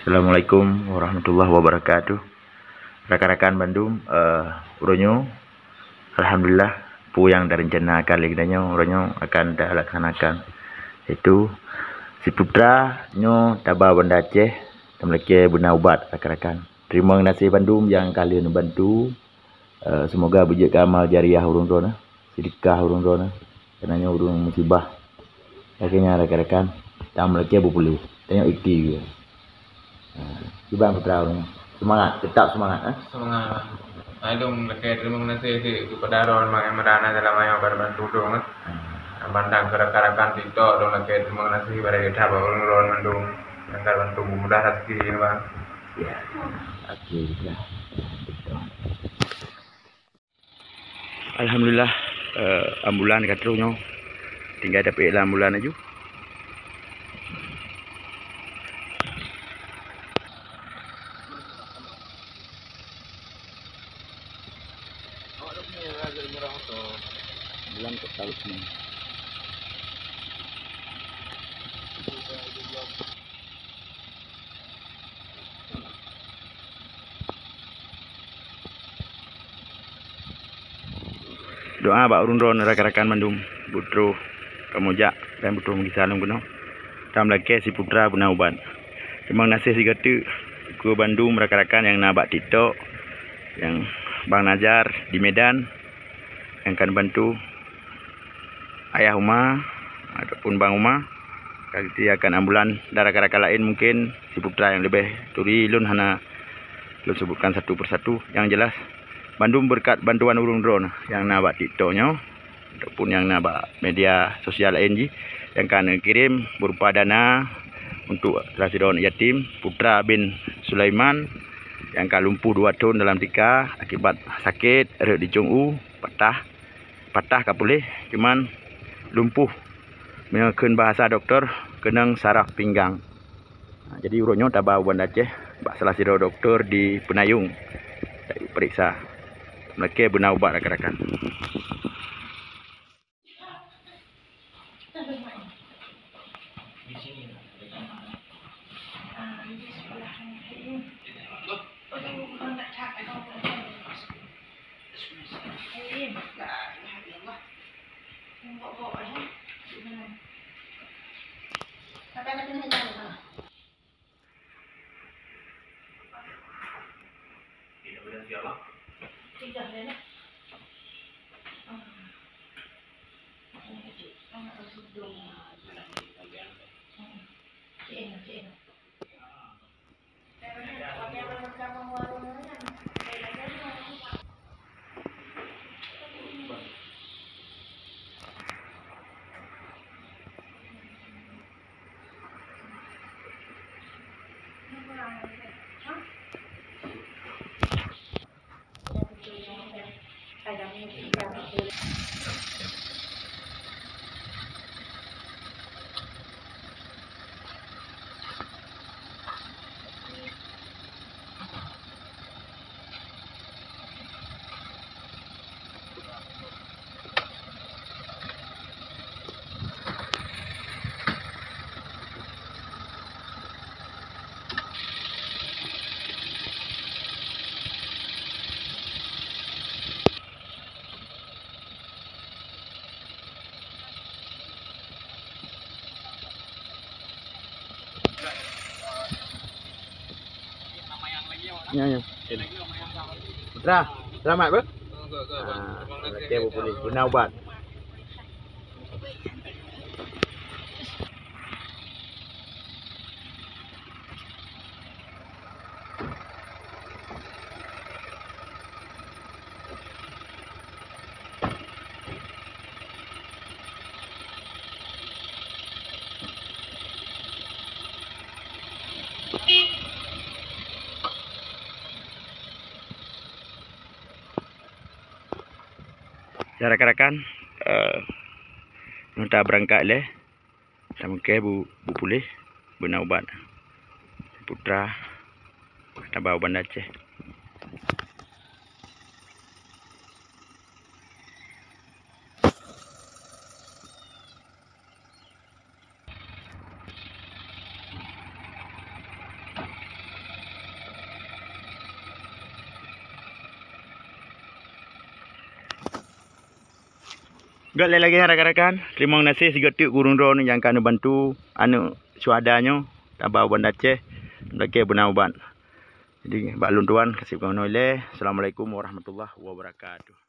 Assalamualaikum warahmatullahi wabarakatuh. Rekan-rekan Bandung, uronyo alhamdulillah pu yang direncanakan liganya uronyo akan dilaksanakan. Itu si putra nyo taba Banda Aceh temleke guna ubat rekan-rekan. Terima kasih Bandung yang kalian bantu. Semoga bujik amal jariah urung rona, sedekah urung rona. Kenanya urung musibah. Akhirnya rekan-rekan temleke bupuli. Tengok ikti gitu. Ibang putra semangat, tetap semangat. Semangat. Aidong leke terima kasih kepada Ron Mang Emrana dalam ayo berbantu dong. Bandang rekan-rekan TikTok dong leke terima kasih pada kita bahwa Ron Bandung yang bantu mudah rezeki ini bang. Ya, oke lah. Alhamdulillah ambulan katrunya tinggal dapat ambulan aja. Bulan ke tahu sini. Doa bak urun-urun rekan-rekan Bandung, Butro Kamojak dan Butro Mugisalung kuno. Tam lagi si putra guna uban. Terima kasih si gatu ke Bandung rekan-rekan yang nak bak TikTok, yang Bang Nazar di Medan yang akan bantu ayah Uma ataupun Bang Uma. Kali akan ambulan dan rekan-rekan lain mungkin si putra yang lebih turi lun hana lun sebutkan satu persatu. Yang jelas Bandung berkat bantuan urung drone yang nak buat TikToknya ataupun yang nak buat media sosial lain yang kan kirim berupa dana untuk Rasidon Yatim Putra bin Sulaiman yang kan lumpuh 2 tahun dalam tika akibat sakit di Jong'u patah kapulih cuman lumpuh menggunakan bahasa doktor kenang saraf pinggang. Jadi urutnya tabah Banda Aceh bak salah satu doktor di Penayung periksa mereka benar ubat rekan-rekan. Ya. Putra, selamat ber. Dia boleh guna ubat. Ya rekan-rekan, kita berangkat le, sama ke bu pulih, guna ubat. Putra, kita bawa Banda Aceh. Gak lagi rakan-rakan. Terima kasih si getik gurung drone yang kanu bantu anu suadanya tabau Banda Aceh lagi Bunauban. Jadi Mbak Lunduan kasih kamu noleh. Assalamualaikum warahmatullahi wabarakatuh.